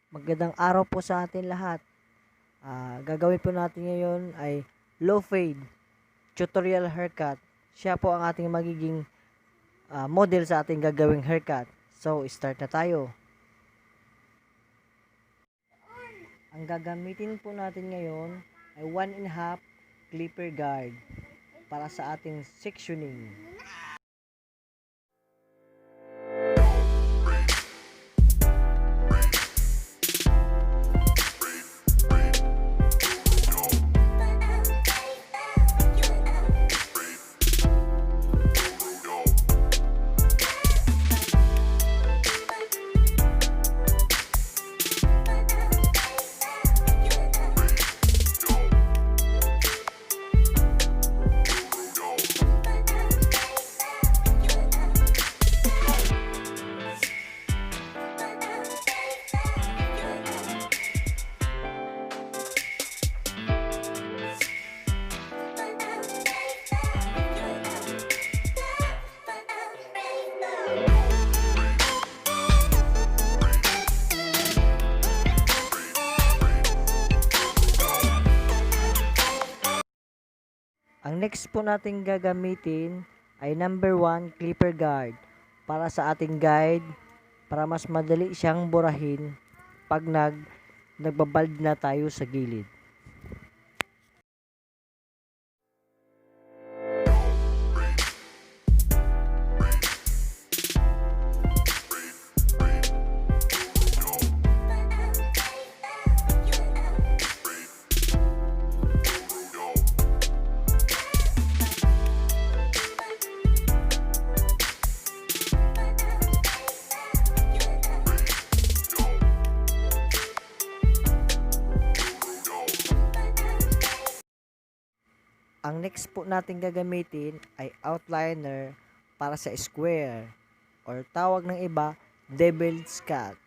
Magandang araw po sa atin lahat. Gagawin po natin ngayon ay low fade tutorial haircut. Siya po ang ating magiging model sa ating gagawing haircut. So, start na tayo. Ang gagamitin po natin ngayon ay 1.5 clipper guard para sa ating sectioning. Ang next po natin gagamitin ay number 1 clipper guard para sa ating guide para mas madali siyang burahin pag nagbabald na tayo sa gilid. Ang next po natin gagamitin ay outliner para sa square or tawag ng iba, devil's cut.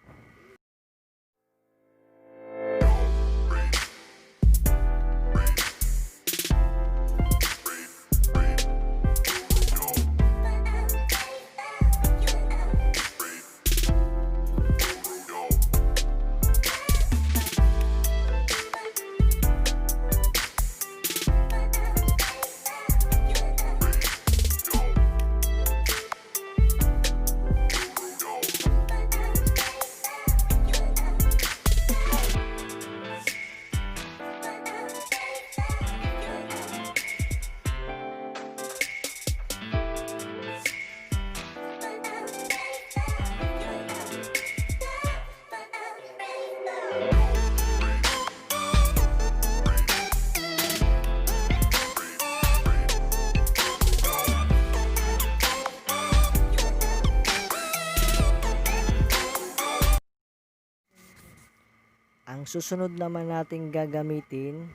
Ang susunod naman nating gagamitin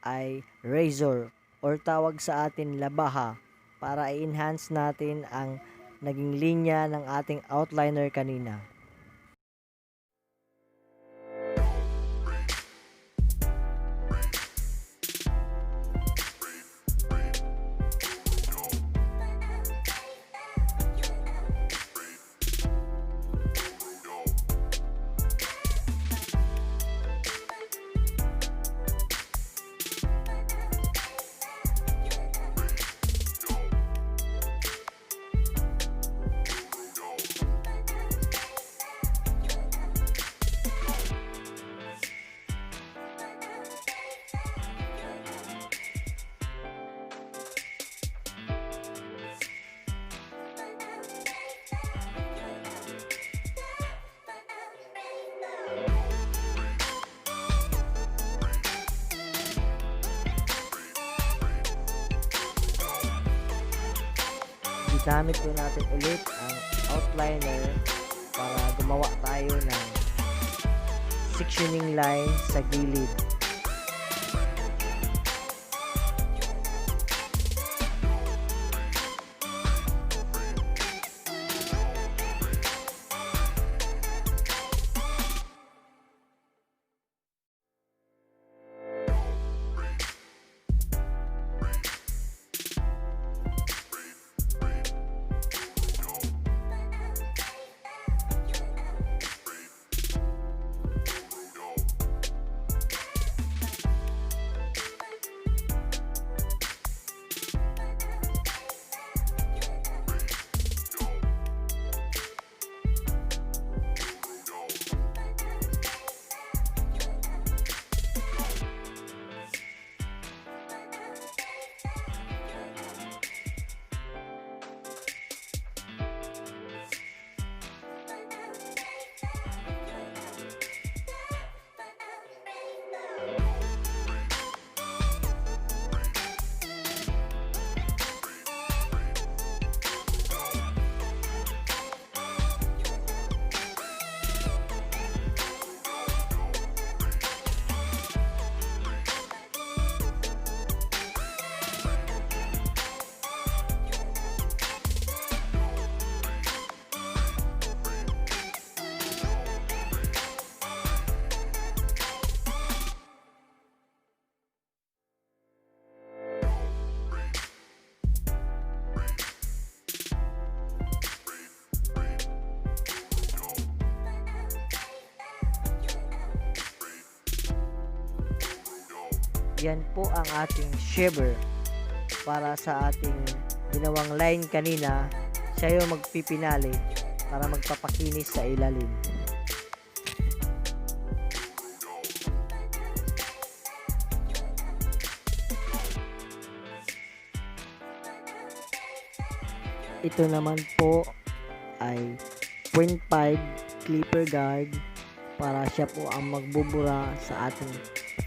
ay razor or tawag sa atin labaha para i-enhance natin ang naging linya ng ating outliner kanina. Ginamit po natin ulit ang outliner para gumawa tayo ng sectioning line sa gilid. Yan po ang ating shaver para sa ating ginawang line kanina. Siya yung magpipinali para magpapakinis sa ilalim. Ito naman po ay 0.5 clipper guard para siya po ang magbubura sa ating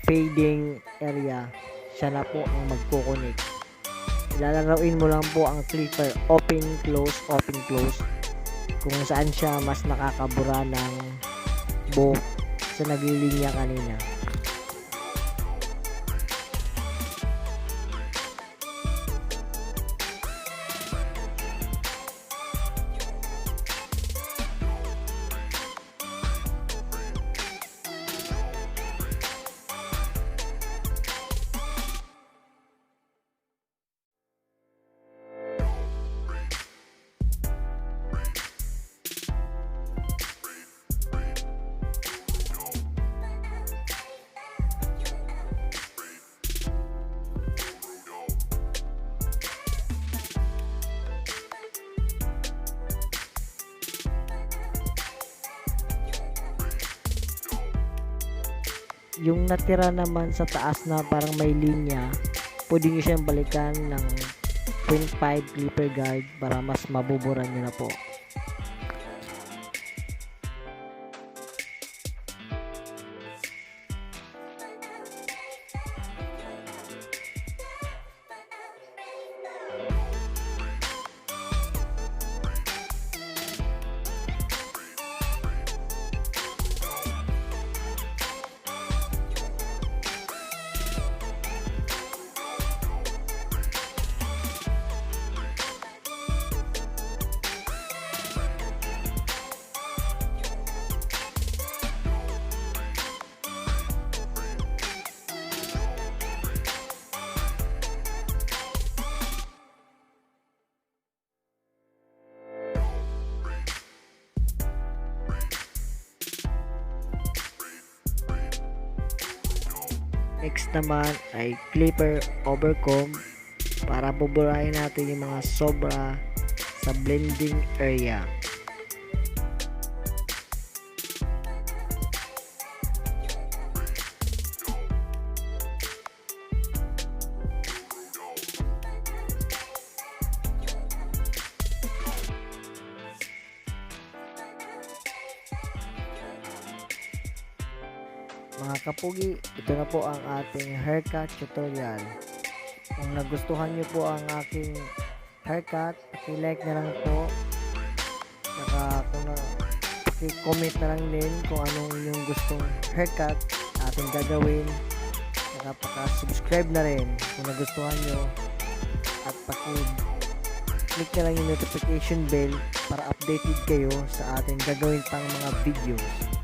fading area. Siya na po ang magkukunik. Lalarain mo lang po ang clipper open close kung saan siya mas nakakabura ng buhok sa naglilinya kanina. Yung natira naman sa taas na parang may linya, pwede nyo siyang balikan ng 0.5 clipper guard para mas mabuburan nyo na po. Next naman ay clipper overcomb para buburahin natin yung mga sobra sa blending area. Mga kapugi, ito na po ang ating haircut tutorial. Kung nagustuhan nyo po ang aking haircut, paki-like na lang po. Saka paki-comment na lang din kung anong yung gustong haircut ating gagawin. Saka paka-subscribe na rin kung nagustuhan nyo. At paki-click na lang yung notification bell para updated kayo sa ating gagawin pang mga videos.